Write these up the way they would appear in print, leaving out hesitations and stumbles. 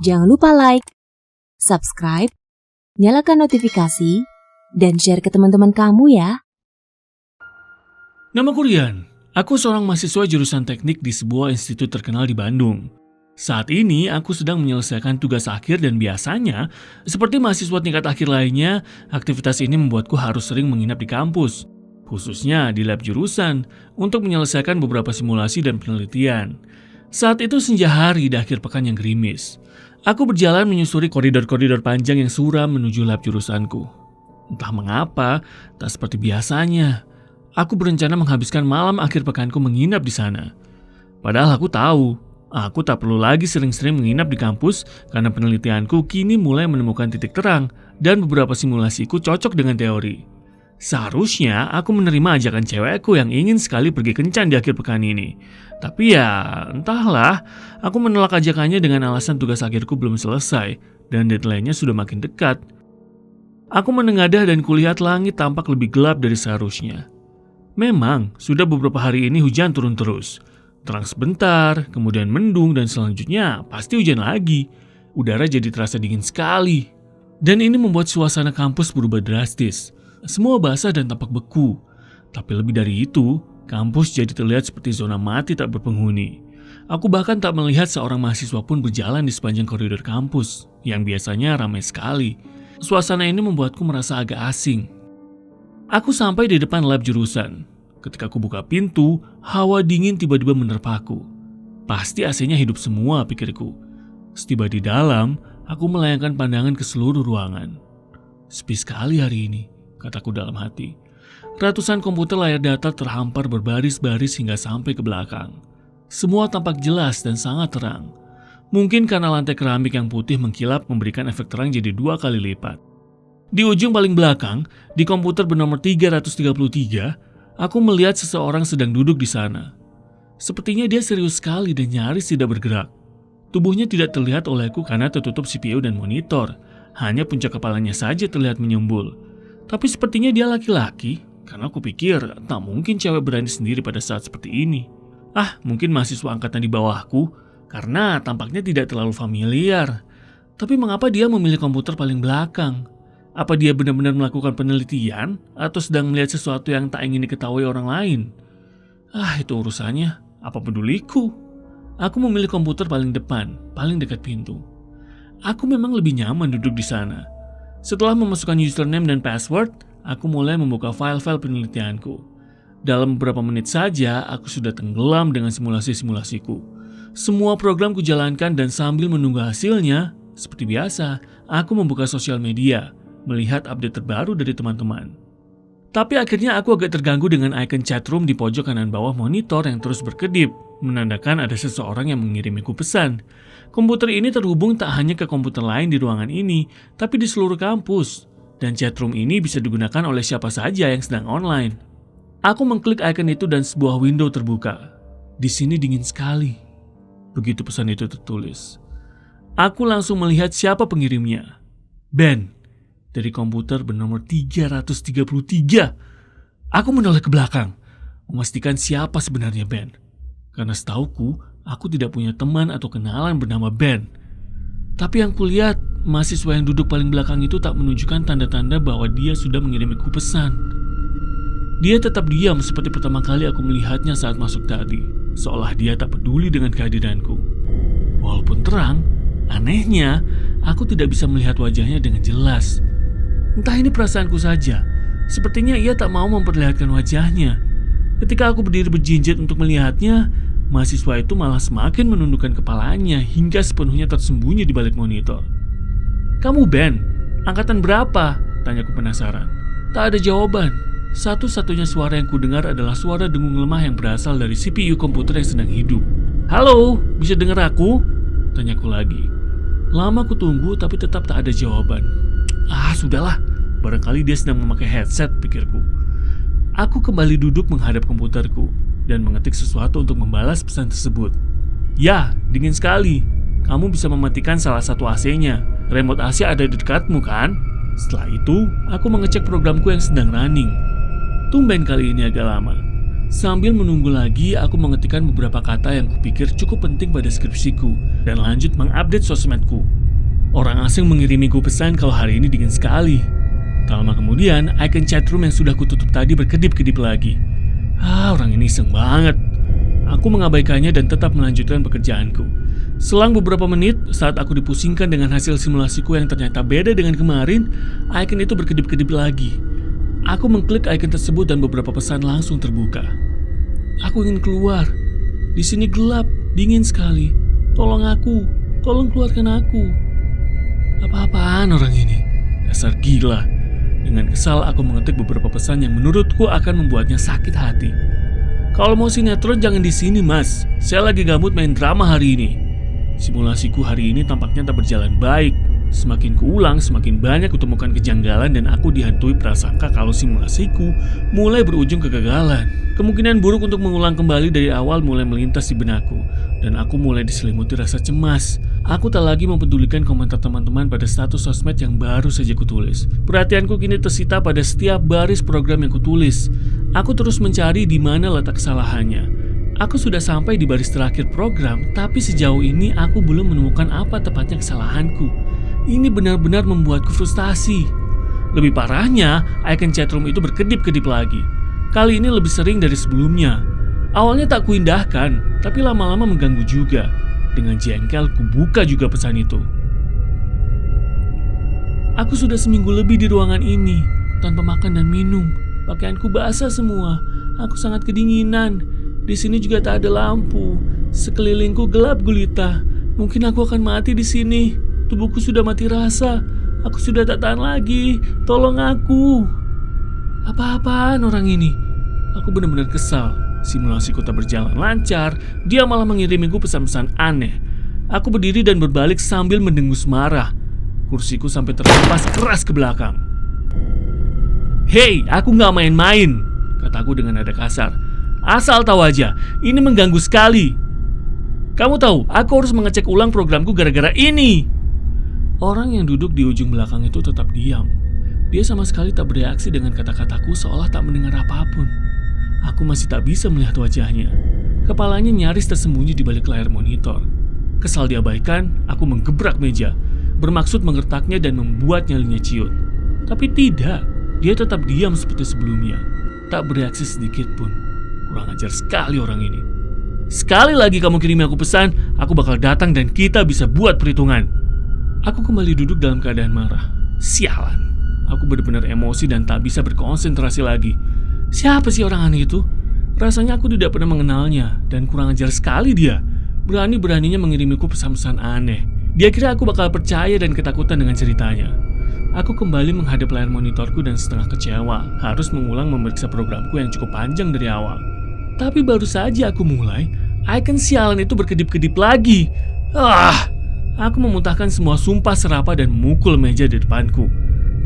Jangan lupa like, subscribe, nyalakan notifikasi, dan share ke teman-teman kamu ya. Namaku Rian, aku seorang mahasiswa jurusan teknik di sebuah institut terkenal di Bandung. Saat ini aku sedang menyelesaikan tugas akhir dan biasanya, seperti mahasiswa tingkat akhir lainnya, aktivitas ini membuatku harus sering menginap di kampus, khususnya di lab jurusan, untuk menyelesaikan beberapa simulasi dan penelitian. Saat itu senja hari di akhir pekan yang gerimis. Aku berjalan menyusuri koridor-koridor panjang yang suram menuju lab jurusanku. Entah mengapa, tak seperti biasanya. Aku berencana menghabiskan malam akhir pekanku menginap di sana. Padahal aku tahu, aku tak perlu lagi sering-sering menginap di kampus karena penelitianku kini mulai menemukan titik terang dan beberapa simulasiku cocok dengan teori. Seharusnya aku menerima ajakan cewekku yang ingin sekali pergi kencan di akhir pekan ini. Tapi ya, entahlah, aku menolak ajakannya dengan alasan tugas akhirku belum selesai dan deadline-nya sudah makin dekat. Aku menengadah dan kulihat langit tampak lebih gelap dari seharusnya. Memang, sudah beberapa hari ini hujan turun terus. Terang sebentar, kemudian mendung dan selanjutnya pasti hujan lagi. Udara jadi terasa dingin sekali. Dan ini membuat suasana kampus berubah drastis. Semua basah dan tampak beku. Tapi lebih dari itu, kampus jadi terlihat seperti zona mati tak berpenghuni. Aku bahkan tak melihat seorang mahasiswa pun berjalan di sepanjang koridor kampus, yang biasanya ramai sekali. Suasana ini membuatku merasa agak asing. Aku sampai di depan lab jurusan. Ketika aku buka pintu, hawa dingin tiba-tiba menerpaku. Pasti AC-nya hidup semua, pikirku. Setiba di dalam, aku melayangkan pandangan ke seluruh ruangan. Sepi sekali hari ini, kataku dalam hati. Ratusan komputer layar datar terhampar berbaris-baris hingga sampai ke belakang. Semua tampak jelas dan sangat terang. Mungkin karena lantai keramik yang putih mengkilap memberikan efek terang jadi 2 kali lipat. Di ujung paling belakang, di komputer bernomor 333, aku melihat seseorang sedang duduk di sana. Sepertinya dia serius sekali dan nyaris tidak bergerak. Tubuhnya tidak terlihat olehku karena tertutup CPU dan monitor. Hanya puncak kepalanya saja terlihat menyembul. Tapi sepertinya dia laki-laki, karena aku pikir tak mungkin cewek berani sendiri pada saat seperti ini. Mungkin mahasiswa angkatan di bawahku, karena tampaknya tidak terlalu familiar. Tapi mengapa dia memilih komputer paling belakang? Apa dia benar-benar melakukan penelitian, atau sedang melihat sesuatu yang tak ingin diketahui orang lain? Itu urusannya, apa peduliku? Aku memilih komputer paling depan, paling dekat pintu. Aku memang lebih nyaman duduk di sana. Setelah memasukkan username dan password, aku mulai membuka file-file penelitianku. Dalam beberapa menit saja, aku sudah tenggelam dengan simulasi-simulasiku. Semua program kujalankan dan sambil menunggu hasilnya, seperti biasa, aku membuka sosial media, melihat update terbaru dari teman-teman. Tapi akhirnya aku agak terganggu dengan icon chatroom di pojok kanan bawah monitor yang terus berkedip, menandakan ada seseorang yang mengirimiku pesan. Komputer ini terhubung tak hanya ke komputer lain di ruangan ini, tapi di seluruh kampus. Dan chatroom ini bisa digunakan oleh siapa saja yang sedang online. Aku mengklik icon itu dan sebuah window terbuka. Di sini dingin sekali. Begitu pesan itu tertulis. Aku langsung melihat siapa pengirimnya. Ben, dari komputer bernomor 333. Aku menoleh ke belakang, memastikan siapa sebenarnya Ben. Karena setauku, aku tidak punya teman atau kenalan bernama Ben. Tapi yang kulihat, mahasiswa yang duduk paling belakang itu tak menunjukkan tanda-tanda bahwa dia sudah mengirimiku pesan. Dia tetap diam seperti pertama kali aku melihatnya saat masuk tadi, seolah dia tak peduli dengan kehadiranku. Walaupun terang, anehnya, aku tidak bisa melihat wajahnya dengan jelas. Entah ini perasaanku saja, sepertinya ia tak mau memperlihatkan wajahnya. Ketika aku berdiri berjinjit untuk melihatnya, mahasiswa itu malah semakin menundukkan kepalanya hingga sepenuhnya tersembunyi di balik monitor. "Kamu Ben? Angkatan berapa?" tanyaku penasaran. Tak ada jawaban. Satu-satunya suara yang kudengar adalah suara dengung lemah yang berasal dari CPU komputer yang sedang hidup. "Halo, bisa dengar aku?" tanyaku lagi. Lama ku tunggu tapi tetap tak ada jawaban. Sudahlah, barangkali dia sedang memakai headset, pikirku. Aku kembali duduk menghadap komputerku dan mengetik sesuatu untuk membalas pesan tersebut. "Ya, dingin sekali. Kamu bisa mematikan salah satu AC-nya. Remote AC ada di dekatmu kan?" Setelah itu, aku mengecek programku yang sedang running. Tumben kali ini agak lama. Sambil menunggu lagi, aku mengetikkan beberapa kata yang kupikir cukup penting pada skripsiku dan lanjut mengupdate sosmedku. Orang asing mengirimiku pesan kalau hari ini dingin sekali. Tak lama kemudian, icon chatroom yang sudah kututup tadi berkedip-kedip lagi. Orang ini iseng banget. Aku mengabaikannya dan tetap melanjutkan pekerjaanku. Selang beberapa menit, saat aku dipusingkan dengan hasil simulasiku yang ternyata beda dengan kemarin, icon itu berkedip-kedip lagi. Aku mengklik icon tersebut dan beberapa pesan langsung terbuka. Aku ingin keluar. Di sini gelap, dingin sekali. Tolong aku, tolong keluarkan aku. Apa-apaan orang ini? Dasar gila. Dengan kesal aku mengetik beberapa pesan yang menurutku akan membuatnya sakit hati. Kalau mau sinetron jangan di sini, Mas. Saya lagi gabut main drama hari ini. Simulasiku hari ini tampaknya tak berjalan baik. Semakin kuulang, semakin banyak kutemukan kejanggalan dan aku dihantui prasangka kalau simulasiku mulai berujung kegagalan. Kemungkinan buruk untuk mengulang kembali dari awal mulai melintas di benakku, dan aku mulai diselimuti rasa cemas. Aku tak lagi mempedulikan komentar teman-teman pada status sosmed yang baru saja kutulis. Perhatianku kini tersita pada setiap baris program yang kutulis. Aku terus mencari di mana letak kesalahannya. Aku sudah sampai di baris terakhir program, tapi sejauh ini aku belum menemukan apa tepatnya kesalahanku. Ini benar-benar membuatku frustasi. Lebih parahnya, icon chatroom itu berkedip-kedip lagi. Kali ini lebih sering dari sebelumnya. Awalnya tak kuindahkan, tapi lama-lama mengganggu juga. Dengan jengkel, kubuka juga pesan itu. Aku sudah seminggu lebih di ruangan ini, tanpa makan dan minum. Pakaianku basah semua. Aku sangat kedinginan. Di sini juga tak ada lampu. Sekelilingku gelap gulita. Mungkin aku akan mati di sini. Tubuhku sudah mati rasa. Aku sudah tak tahan lagi. Tolong aku. Apa-apaan orang ini? Aku benar-benar kesal. Simulasiku tak berjalan lancar. Dia malah mengirimiku pesan-pesan aneh. Aku berdiri dan berbalik sambil mendengus marah. Kursiku sampai terhempas keras ke belakang. Hei, aku gak main-main, kataku dengan nada kasar. Asal tahu aja, ini mengganggu sekali. Kamu tahu, aku harus mengecek ulang programku gara-gara ini. Orang yang duduk di ujung belakang itu tetap diam. Dia sama sekali tak bereaksi dengan kata-kataku seolah tak mendengar apapun. Aku masih tak bisa melihat wajahnya. Kepalanya nyaris tersembunyi di balik layar monitor. Kesal diabaikan, aku menggebrak meja, bermaksud mengertaknya dan membuat nyalinya ciut. Tapi tidak, dia tetap diam seperti sebelumnya. Tak bereaksi sedikit pun. Kurang ajar sekali orang ini. Sekali lagi kamu kirimi aku pesan, aku bakal datang dan kita bisa buat perhitungan. Aku kembali duduk dalam keadaan marah. Sialan. Aku benar-benar emosi dan tak bisa berkonsentrasi lagi. Siapa sih orang aneh itu? Rasanya aku tidak pernah mengenalnya dan kurang ajar sekali dia. Berani-beraninya mengirimiku pesan-pesan aneh. Dia kira aku bakal percaya dan ketakutan dengan ceritanya. Aku kembali menghadap layar monitorku dan setengah kecewa harus mengulang memeriksa programku yang cukup panjang dari awal. Tapi baru saja aku mulai, icon sialan itu berkedip-kedip lagi. Aku memuntahkan semua sumpah serapah dan memukul meja di depanku.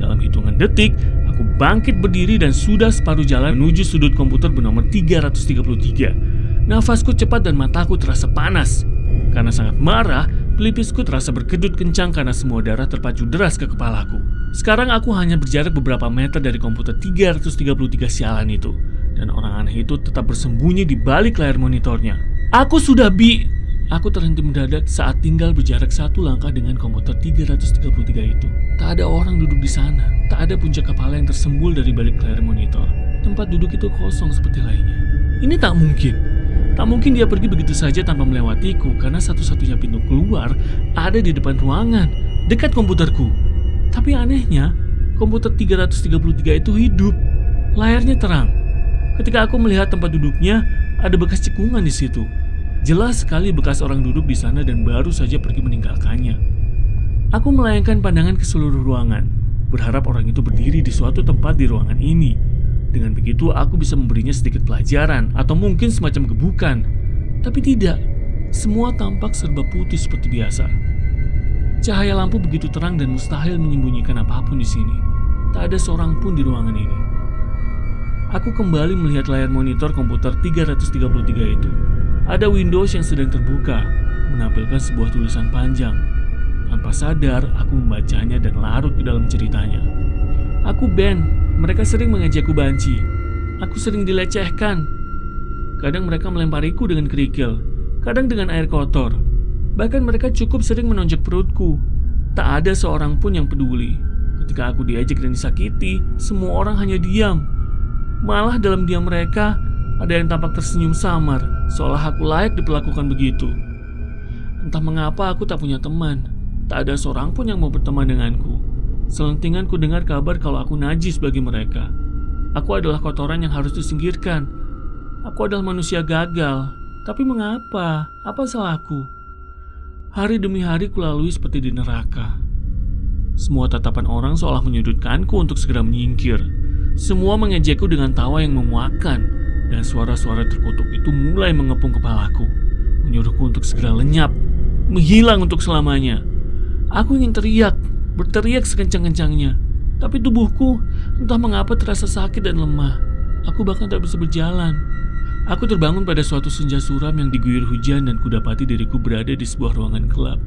Dalam hitungan detik, aku bangkit berdiri dan sudah separuh jalan menuju sudut komputer bernomor 333. Nafasku cepat dan mataku terasa panas. Karena sangat marah, pelipisku terasa berkedut kencang karena semua darah terpacu deras ke kepalaku. Sekarang aku hanya berjarak beberapa meter dari komputer 333 sialan itu. Dan orang aneh itu tetap bersembunyi di balik layar monitornya. Aku terhenti mendadak saat tinggal berjarak satu langkah dengan komputer 333 itu. Tak ada orang duduk di sana. Tak ada puncak kepala yang tersembul dari balik layar monitor. Tempat duduk itu kosong seperti lainnya. Ini tak mungkin. Tak mungkin dia pergi begitu saja tanpa melewatiku, karena satu-satunya pintu keluar ada di depan ruangan, dekat komputerku. Tapi anehnya, komputer 333 itu hidup. Layarnya terang. Ketika aku melihat tempat duduknya, ada bekas cekungan di situ. Jelas sekali bekas orang duduk di sana dan baru saja pergi meninggalkannya. Aku melayangkan pandangan ke seluruh ruangan, berharap orang itu berdiri di suatu tempat di ruangan ini. Dengan begitu aku bisa memberinya sedikit pelajaran atau mungkin semacam gebukan. Tapi tidak, semua tampak serba putih seperti biasa. Cahaya lampu begitu terang dan mustahil menyembunyikan apapun di sini. Tak ada seorang pun di ruangan ini. Aku kembali melihat layar monitor komputer 333 itu. Ada Windows yang sedang terbuka, menampilkan sebuah tulisan panjang. Tanpa sadar, aku membacanya dan larut di dalam ceritanya. Aku Ben, mereka sering mengejakku banci. Aku sering dilecehkan. Kadang mereka melempariku dengan kerikil, kadang dengan air kotor. Bahkan mereka cukup sering menonjok perutku. Tak ada seorang pun yang peduli. Ketika aku diejek dan disakiti, semua orang hanya diam. Malah dalam diam mereka, ada yang tampak tersenyum samar, seolah aku layak diperlakukan begitu. Entah mengapa aku tak punya teman. Tak ada seorang pun yang mau berteman denganku. Selentingan ku dengar kabar kalau aku najis bagi mereka. Aku adalah kotoran yang harus disingkirkan. Aku adalah manusia gagal. Tapi mengapa? Apa salahku? Hari demi hari kulalui seperti di neraka. Semua tatapan orang seolah menyudutkanku untuk segera menyingkir. Semua mengejekku dengan tawa yang memuakkan. Dan suara-suara terkutuk itu mulai mengepung kepalaku, menyuruhku untuk segera lenyap, menghilang untuk selamanya. Aku ingin berteriak sekencang-kencangnya. Tapi tubuhku entah mengapa terasa sakit dan lemah. Aku bahkan tak bisa berjalan. Aku terbangun pada suatu senja suram yang diguyur hujan dan kudapati diriku berada di sebuah ruangan gelap.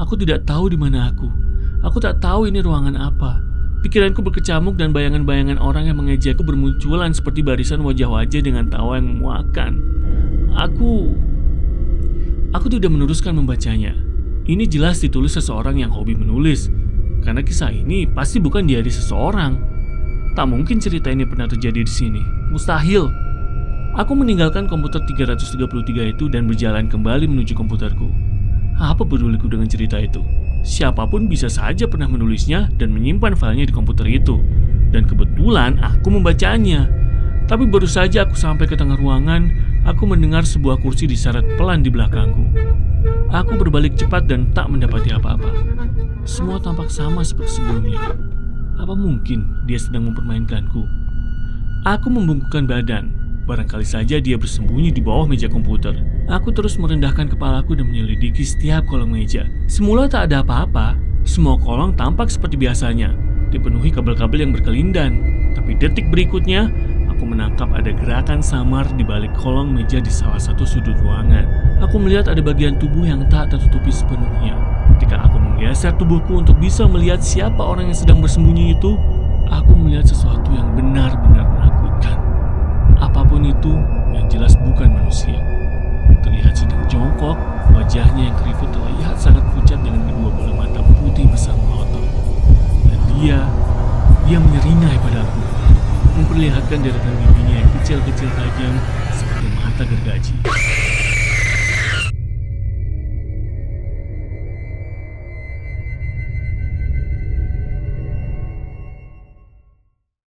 Aku tidak tahu di mana aku. Aku tak tahu ini ruangan apa. Pikiranku berkecamuk dan bayangan-bayangan orang yang mengejekku bermunculan seperti barisan wajah-wajah dengan tawa yang memuakkan. Aku tidak meneruskan membacanya. Ini jelas ditulis seseorang yang hobi menulis. Karena kisah ini pasti bukan diari seseorang. Tak mungkin cerita ini pernah terjadi di sini. Mustahil. Aku meninggalkan komputer 333 itu dan berjalan kembali menuju komputerku. Apa peduliku dengan cerita itu? Siapapun bisa saja pernah menulisnya dan menyimpan filenya di komputer itu. Dan kebetulan aku membacanya. Tapi baru saja aku sampai ke tengah ruangan, aku mendengar sebuah kursi diseret pelan di belakangku. Aku berbalik cepat dan tak mendapati apa-apa. Semua tampak sama seperti sebelumnya. Apa mungkin dia sedang mempermainkanku? Aku membungkukkan badan. Barangkali saja dia bersembunyi di bawah meja komputer. Aku terus merendahkan kepalaku dan menyelidiki setiap kolong meja. Semula tak ada apa-apa. Semua kolong tampak seperti biasanya, dipenuhi kabel-kabel yang berkelindan. Tapi detik berikutnya, aku menangkap ada gerakan samar di balik kolong meja di salah satu sudut ruangan. Aku melihat ada bagian tubuh yang tak tertutupi sepenuhnya. Ketika aku menggeser tubuhku untuk bisa melihat siapa orang yang sedang bersembunyi itu, aku melihat sesuatu yang benar-benar menakutkan. Apapun itu, yang jelas bukan manusia. Terlihat sedang jongkok, wajahnya yang keriput terlihat sangat pucat dengan kedua bola mata putih besar melotot. Dan dia menyeringai padaku, memperlihatkan deretan bibinya yang kecil-kecil tajam seperti mata gergaji.